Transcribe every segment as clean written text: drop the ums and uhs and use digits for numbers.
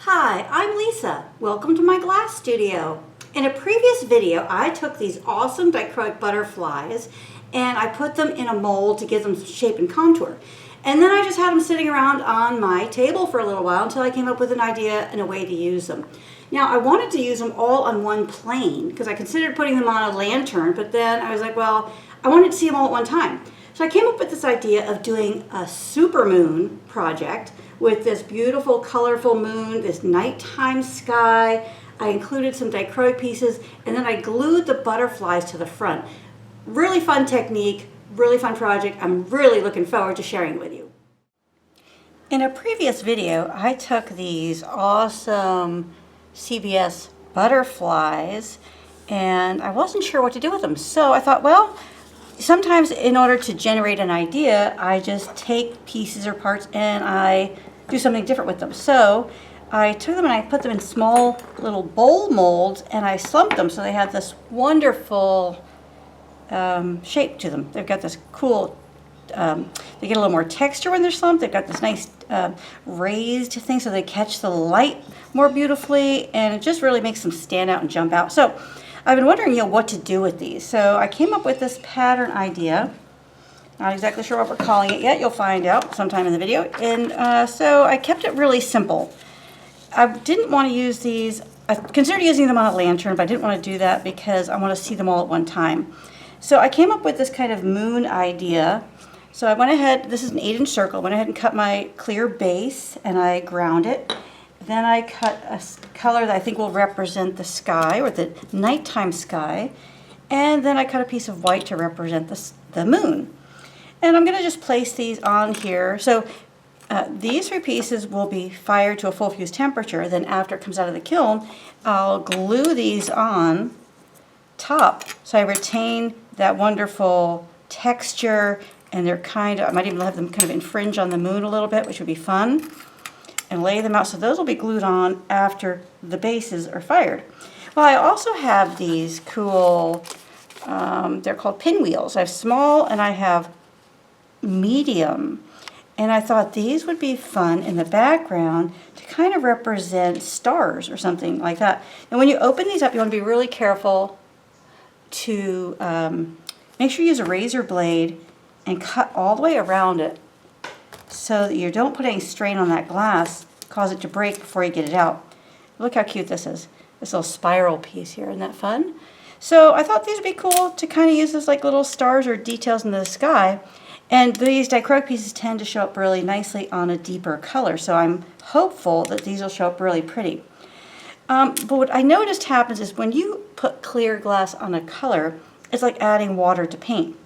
Hi, I'm Lisa. Welcome to my glass studio. In a previous video, I took these awesome dichroic butterflies and I put them in a mold to give them shape and contour. And then I just had them sitting around on my table for a little while until I came up with an idea and a way to use them. Now, I wanted to use them all on one plane because I considered putting them on a lantern, but then I was like, well, I wanted to see them all at one time. So I came up with this idea of doing a supermoon project with this beautiful, colorful moon, this nighttime sky. I included some dichroic pieces, and then I glued the butterflies to the front. Really fun technique, really fun project. I'm really looking forward to sharing it with you. In a previous video, I took these awesome CBS butterflies, and I wasn't sure what to do with them. So I thought, well, sometimes in order to generate an idea, I just take pieces or parts and I do something different with them. So I took them and I put them in small little bowl molds and I slumped them so they had this wonderful shape to them. They've got this cool, they get a little more texture when they're slumped. They've got this nice raised thing so they catch the light more beautifully, and it just really makes them stand out and jump out. So I've been wondering, what to do with these. So I came up with this pattern idea. Not exactly sure what we're calling it yet. You'll find out sometime in the video. And so I kept it really simple. I didn't want to use these. I considered using them on a lantern, but I didn't want to do that because I want to see them all at one time. So I came up with this kind of moon idea. So I went ahead, this is an 8-inch circle, went ahead and cut my clear base and I ground it. Then I cut a color that I think will represent the sky, or the nighttime sky. And then I cut a piece of white to represent the moon. And I'm going to just place these on here. So these 3 pieces will be fired to a full fuse temperature. Then after it comes out of the kiln, I'll glue these on top so I retain that wonderful texture, and they're I might even have them kind of infringe on the moon a little bit, which would be fun. And lay them out so those will be glued on after the bases are fired. Well, I also have these cool, they're called pinwheels. I have small and I have medium. And I thought these would be fun in the background to kind of represent stars or something like that. And when you open these up, you want to be really careful to make sure you use a razor blade and cut all the way around it so that you don't put any strain on that glass, cause it to break before you get it out. Look how cute this is. This little spiral piece here, isn't that fun? So I thought these would be cool to kind of use as like little stars or details in the sky. And these dichroic pieces tend to show up really nicely on a deeper color, so I'm hopeful that these will show up really pretty. But what I noticed happens is when you put clear glass on a color, it's like adding water to paint.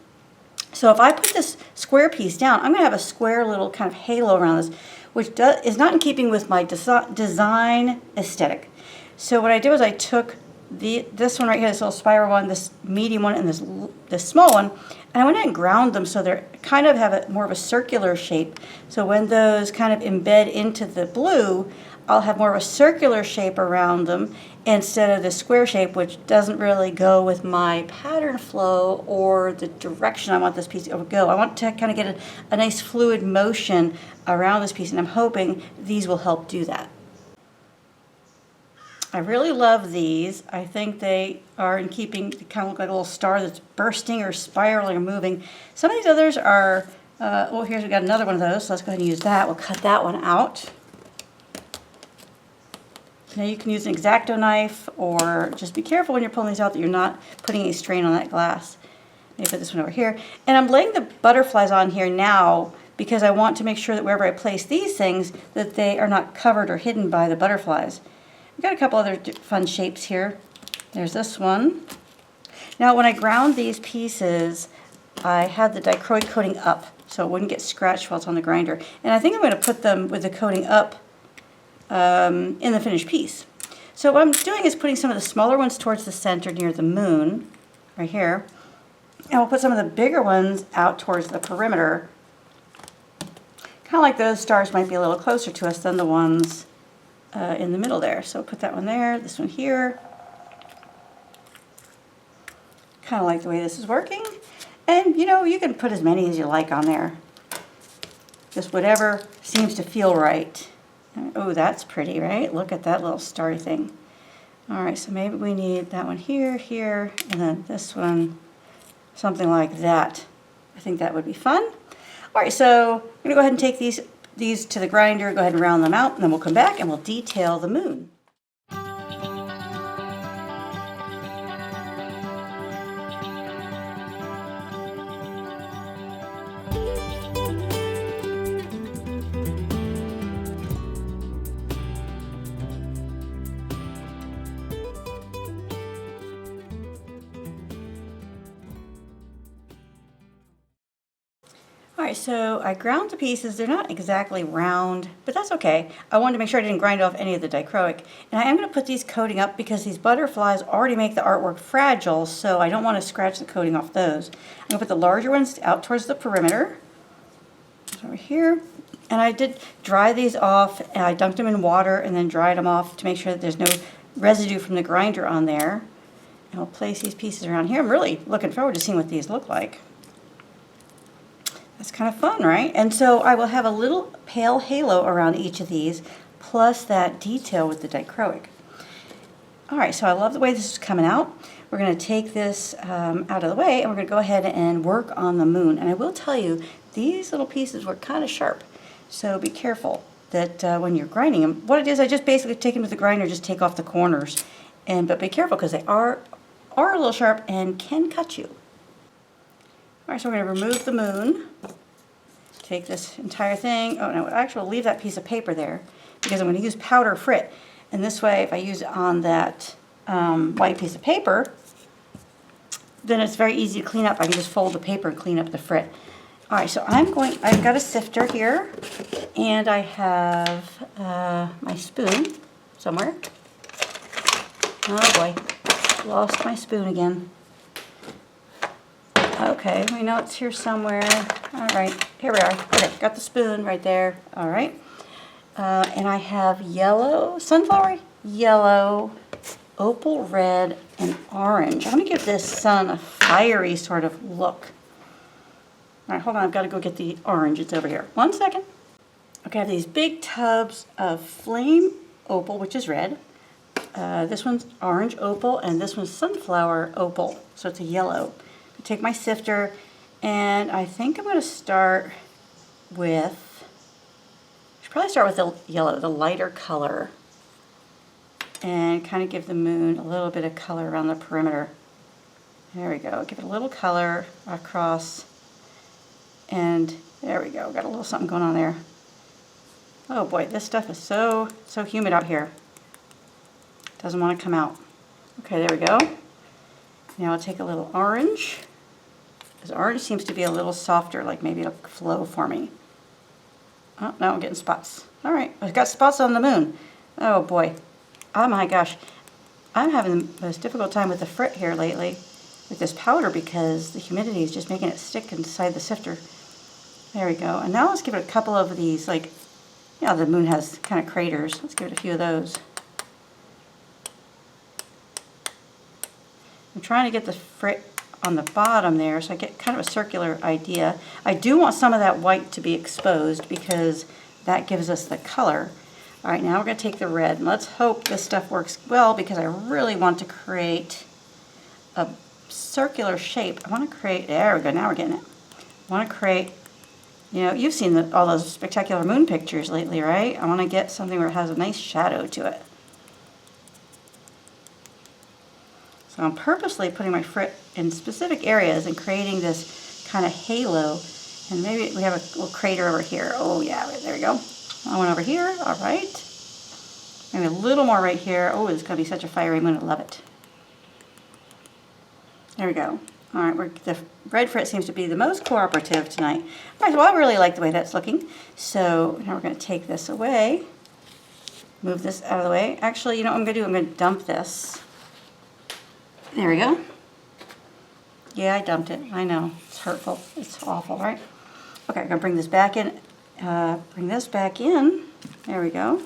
So if I put this square piece down, I'm going to have a square little kind of halo around this, which is not in keeping with my design aesthetic. So what I did was I took this one right here, this little spiral one, this medium one, and this small one, and I went ahead and ground them so they kind of have more of a circular shape. So when those kind of embed into the blue, I'll have more of a circular shape around them instead of the square shape, which doesn't really go with my pattern flow or the direction I want this piece to go. I want to kind of get a nice fluid motion around this piece, and I'm hoping these will help do that. I really love these. I think they are in keeping, they kind of look like a little star that's bursting or spiraling or moving. Some of these others are, well, here's, we got another one of those, so let's go ahead and use that. We'll cut that one out. Now you can use an X-Acto knife, or just be careful when you're pulling these out that you're not putting any strain on that glass. Maybe put this one over here. And I'm laying the butterflies on here now because I want to make sure that wherever I place these things, that they are not covered or hidden by the butterflies. We've got a couple other fun shapes here. There's this one. Now when I ground these pieces, I had the dichroic coating up so it wouldn't get scratched while it's on the grinder. And I think I'm going to put them with the coating up in the finished piece. So what I'm doing is putting some of the smaller ones towards the center near the moon, right here, and we'll put some of the bigger ones out towards the perimeter. Kind of like those stars might be a little closer to us than the ones in the middle there. So put that one there, this one here. Kind of like the way this is working. And you can put as many as you like on there. Just whatever seems to feel right. Oh, that's pretty, right? Look at that little starry thing. All right, so maybe we need that one here, here, and then this one, something like that. I think that would be fun. All right, so I'm gonna go ahead and take these to the grinder, go ahead and round them out, and then we'll come back and we'll detail the moon. All right, so I ground to pieces. They're not exactly round, but that's okay. I wanted to make sure I didn't grind off any of the dichroic. And I am going to put these coating up because these butterflies already make the artwork fragile, so I don't want to scratch the coating off those. I'm going to put the larger ones out towards the perimeter. Over here. And I did dry these off, and I dunked them in water and then dried them off to make sure that there's no residue from the grinder on there. And we'll place these pieces around here. I'm really looking forward to seeing what these look like. That's kind of fun, right? And so I will have a little pale halo around each of these, plus that detail with the dichroic. All right, so I love the way this is coming out. We're going to take this out of the way, and we're going to go ahead and work on the moon. And I will tell you, these little pieces were kind of sharp, so be careful that when you're grinding them. What it is, I just basically take them to the grinder, just take off the corners. But be careful, because they are a little sharp and can cut you. All right, so we're going to remove the moon. Take this entire thing. Oh, no, actually, I'll leave that piece of paper there because I'm going to use powder frit. And this way, if I use it on that white piece of paper, then it's very easy to clean up. I can just fold the paper and clean up the frit. All right, so I've got a sifter here, and I have my spoon somewhere. Oh boy, lost my spoon again. Okay, we know it's here somewhere. All right, here we are. Okay, got the spoon right there. All right. And I have yellow, sunflower yellow, opal red, and orange. I'm going to give this sun a fiery sort of look. All right, hold on. I've got to go get the orange. It's over here. 1 second. Okay, I have these big tubs of flame opal, which is red. This one's orange opal, and this one's sunflower opal, so it's a yellow. Take my sifter, and I think I'm going to start with, I should probably start with the yellow, the lighter color, and kind of give the moon a little bit of color around the perimeter. There we go. Give it a little color across, and there we go. Got a little something going on there. Oh boy, this stuff is so humid out here. Doesn't want to come out. Okay, there we go. Now I'll take a little orange. This orange seems to be a little softer, like maybe it'll flow for me. Oh, now I'm getting spots. All right, I've got spots on the moon. Oh boy. Oh my gosh. I'm having the most difficult time with the frit here lately with this powder because the humidity is just making it stick inside the sifter. There we go. And now let's give it a couple of these, like, yeah, the moon has kind of craters. Let's give it a few of those. I'm trying to get the frit on the bottom there so I get kind of a circular idea. I do want some of that white to be exposed because that gives us the color. All right, now we're going to take the red, and let's hope this stuff works well because I really want to create a circular shape. I want to create, there we go, now we're getting it. I want to create, you know, you've seen all those spectacular moon pictures lately, right? I want to get something where it has a nice shadow to it. So I'm purposely putting my frit in specific areas and creating this kind of halo. And maybe we have a little crater over here. Oh yeah, there we go. One over here, all right. Maybe a little more right here. Oh, it's gonna be such a fiery moon, I love it. There we go. All right, the red frit seems to be the most cooperative tonight. All right, well, I really like the way that's looking. So now we're gonna take this away. Move this out of the way. Actually, you know what I'm gonna do? I'm gonna dump this. There we go. Yeah, I dumped it. I know. It's hurtful. It's awful, right? Okay, I'm going to bring this back in. Bring this back in. There we go.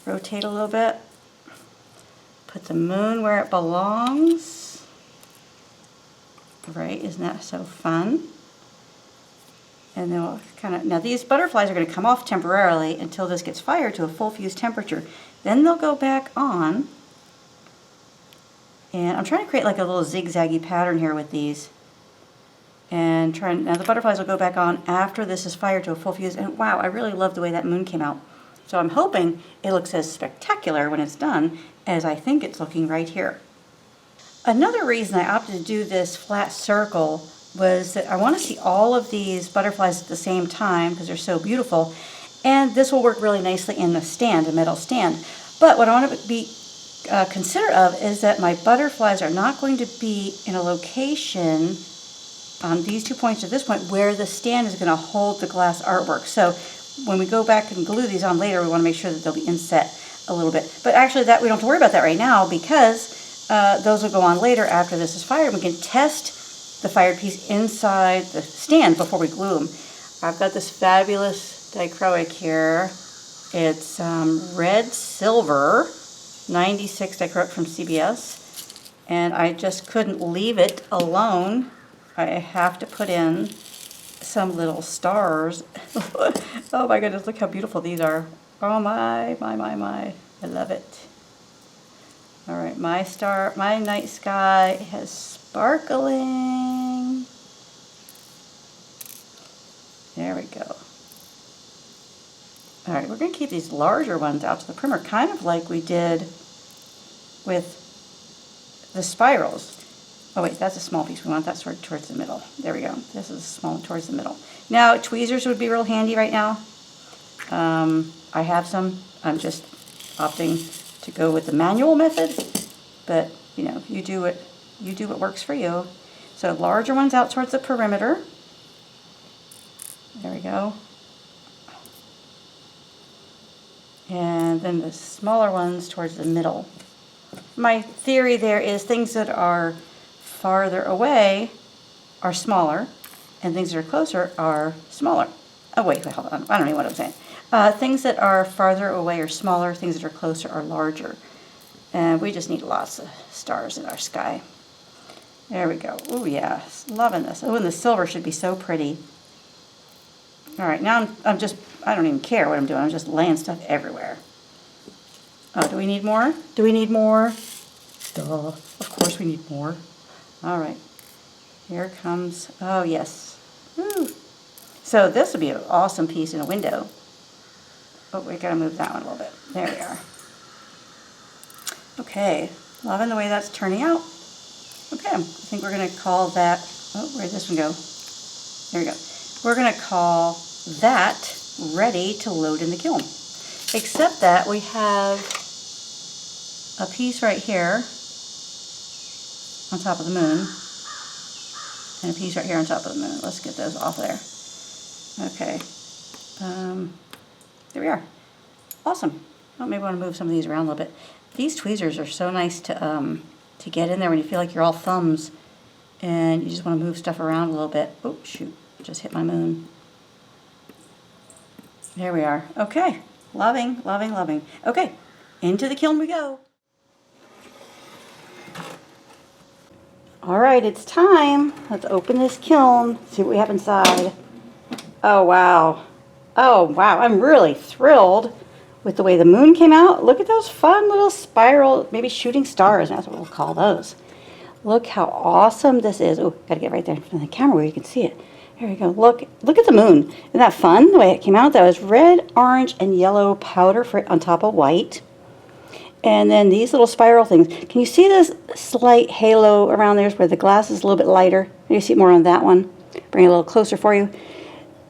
Rotate a little bit. Put the moon where it belongs. Right? Isn't that so fun? And then we'll kind of, now these butterflies are going to come off temporarily until this gets fired to a full fuse temperature. Then they'll go back on. And I'm trying to create like a little zigzaggy pattern here with these. And now the butterflies will go back on after this is fired to a full fuse. And wow, I really love the way that moon came out. So I'm hoping it looks as spectacular when it's done as I think it's looking right here. Another reason I opted to do this flat circle was that I want to see all of these butterflies at the same time because they're so beautiful. And this will work really nicely in the stand, a metal stand. But what I want to be considerate of is that my butterflies are not going to be in a location on these 2 points to this point where the stand is going to hold the glass artwork. So when we go back and glue these on later, we want to make sure that they'll be inset a little bit. But actually that we don't have to worry about that right now because those will go on later after this is fired. We can test the fired piece inside the stand before we glue them. I've got this fabulous dichroic here. It's red silver, 96 dichroic from CBS. And I just couldn't leave it alone. I have to put in some little stars. Oh my goodness, look how beautiful these are. Oh my. I love it. All right, my night sky has sparkling. There we go. All right, we're going to keep these larger ones out to the primer, kind of like we did with the spirals. Oh wait, that's a small piece. We want that sort of towards the middle. There we go. This is a small one towards the middle. Now, tweezers would be real handy right now. I have some. I'm just opting to go with the manual method. But, you know, you do what works for you. So larger ones out towards the perimeter. There we go. And then the smaller ones towards the middle. My theory there is things that are farther away are smaller, and things that are closer are smaller. Oh wait, hold on. I don't know what I'm saying. Things that are farther away are smaller, things that are closer are larger. And we just need lots of stars in our sky. There we go. Oh yeah, loving this. Oh, and the silver should be so pretty. All right, now I don't even care what I'm doing. I'm just laying stuff everywhere. Oh, do we need more? Do we need more? Duh. Of course we need more. All right. Here comes, oh yes. Woo. So this would be an awesome piece in a window. Oh, we gotta move that one a little bit. There we are. Okay, loving the way that's turning out. Okay, I think we're gonna call that, oh, where'd this one go? There we go. We're gonna call that ready to load in the kiln. Except that we have a piece right here on top of the moon and a piece right here on top of the moon. Let's get those off there. Okay, there we are. Awesome. Oh, maybe I want to move some of these around a little bit. These tweezers are so nice to get in there when you feel like you're all thumbs and you just want to move stuff around a little bit. Oh, shoot. Just hit my moon. There we are. Okay. Loving, loving, loving. Okay. Into the kiln we go. All right, it's time. Let's open this kiln, see what we have inside. Oh, wow. Oh, wow. I'm really thrilled with the way the moon came out. Look at those fun little spiral, maybe shooting stars. That's what we'll call those. Look how awesome this is. Oh, got to get right there in front of the camera where you can see it. There we go. Look at the moon. Isn't that fun, the way it came out? That was red, orange, and yellow powder on top of white. And then these little spiral things. Can you see this slight halo around there where the glass is a little bit lighter? You see it more on that one. Bring it a little closer for you.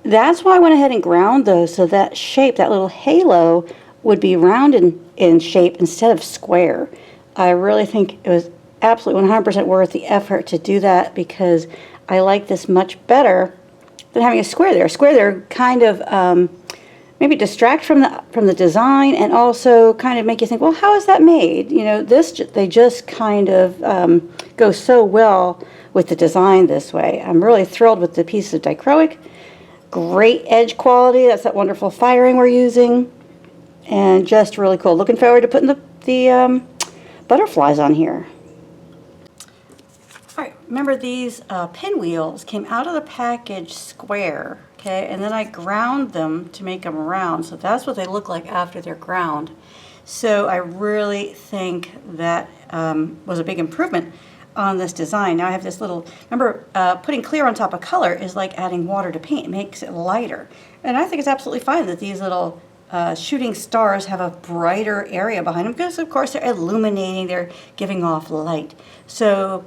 That's why I went ahead and ground those so that shape, that little halo, would be round in shape instead of square. I really think it was absolutely 100% worth the effort to do that because I like this much better than having a square there. A square there kind of maybe distract from the design and also kind of make you think, well, how is that made? You know, they just kind of go so well with the design this way. I'm really thrilled with the piece of dichroic. Great edge quality. That's that wonderful firing we're using. And just really cool. Looking forward to putting the butterflies on here. All right, remember these pinwheels came out of the package square, okay, and then I ground them to make them round, so that's what they look like after they're ground. So I really think that was a big improvement on this design. Now I have this little, remember putting clear on top of color is like adding water to paint. It makes it lighter. And I think it's absolutely fine that these little shooting stars have a brighter area behind them because of course they're illuminating, they're giving off light. So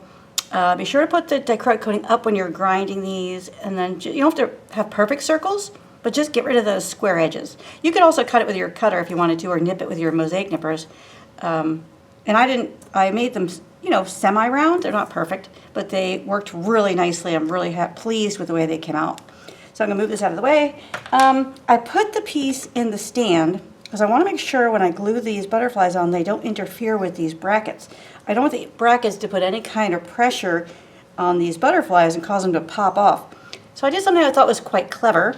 be sure to put the dichroic coating up when you're grinding these, and then you don't have to have perfect circles, but just get rid of those square edges. You could also cut it with your cutter if you wanted to, or nip it with your mosaic nippers. And I made them, you know, semi-round. They're not perfect, but they worked really nicely. I'm really pleased with the way they came out. So I'm gonna move this out of the way. I put the piece in the stand because I wanna make sure when I glue these butterflies on, they don't interfere with these brackets. I don't want the brackets to put any kind of pressure on these butterflies and cause them to pop off. So I did something I thought was quite clever.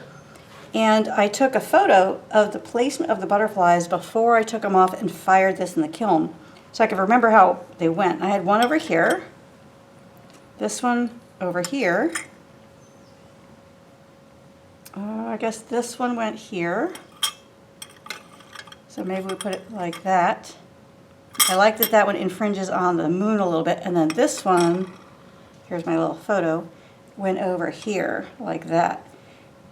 And I took a photo of the placement of the butterflies before I took them off and fired this in the kiln, so I could remember how they went. I had one over here, this one over here. I guess this one went here. So maybe we put it like that. I like that that one infringes on the moon a little bit. And then this one, here's my little photo, went over here like that.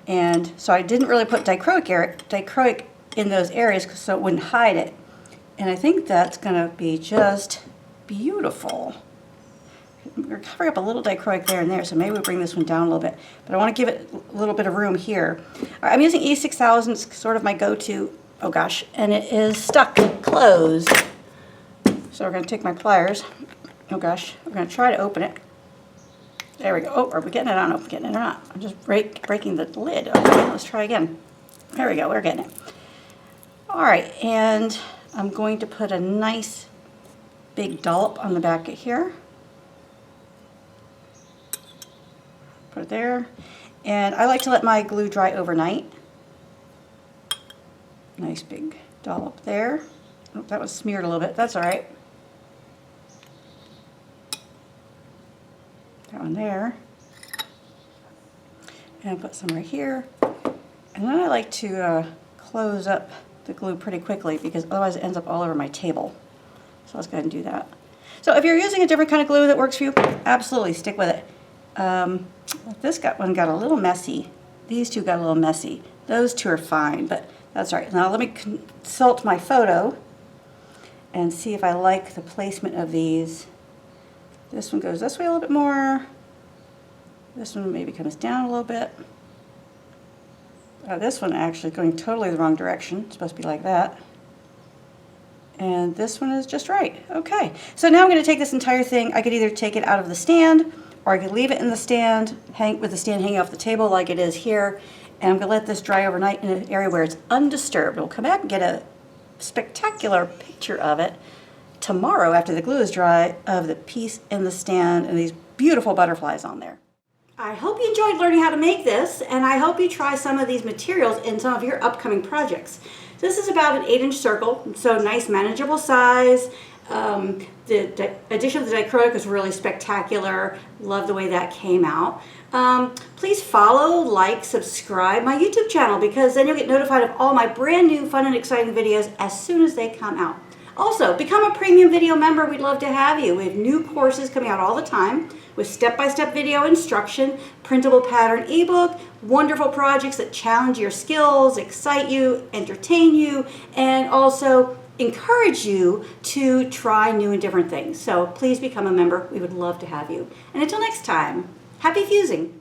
And so I didn't really put dichroic in those areas so it wouldn't hide it. And I think that's going to be just beautiful. We're covering up a little dichroic there and there, so maybe we'll bring this one down a little bit. But I want to give it a little bit of room here. I'm using E6000, it's sort of my go-to, oh gosh, and it is stuck closed. So we're going to take my pliers, oh gosh, we're going to try to open it. There we go. Oh, are we getting it? I don't know if we're getting it or not. I'm just breaking the lid. Okay, let's try again. There we go, we're getting it. All right, and I'm going to put a nice big dollop on the back of here. Put it there. And I like to let my glue dry overnight. Nice big dollop there. Oh, that was smeared a little bit. That's all right. That one there. And put some right here. And then I like to close up the glue pretty quickly because otherwise it ends up all over my table. So let's go ahead and do that. So if you're using a different kind of glue that works for you, absolutely stick with it. This one got a little messy. These two got a little messy. Those two are fine, but that's all right. Now let me consult my photo and see if I like the placement of these. This one goes this way a little bit more. This one maybe comes down a little bit. This one actually going totally the wrong direction. It's supposed to be like that. And this one is just right. Okay, so now I'm going to take this entire thing. I could either take it out of the stand, or I could leave it in the stand, with the stand hanging off the table like it is here. And I'm going to let this dry overnight in an area where it's undisturbed. We'll come back and get a spectacular picture of it tomorrow after the glue is dry, of the piece in the stand and these beautiful butterflies on there. I hope you enjoyed learning how to make this, and I hope you try some of these materials in some of your upcoming projects. This is about an 8-inch circle, so nice manageable size. The addition of the dichroic is really spectacular. Love the way that came out. Please follow, like, subscribe my YouTube channel, because then you'll get notified of all my brand new fun and exciting videos as soon as they come out. Also, become a premium video member. We'd love to have you. We have new courses coming out all the time with step-by-step video instruction, printable pattern ebook, wonderful projects that challenge your skills, excite you, entertain you, and also encourage you to try new and different things. So please become a member. We would love to have you. And until next time, happy fusing.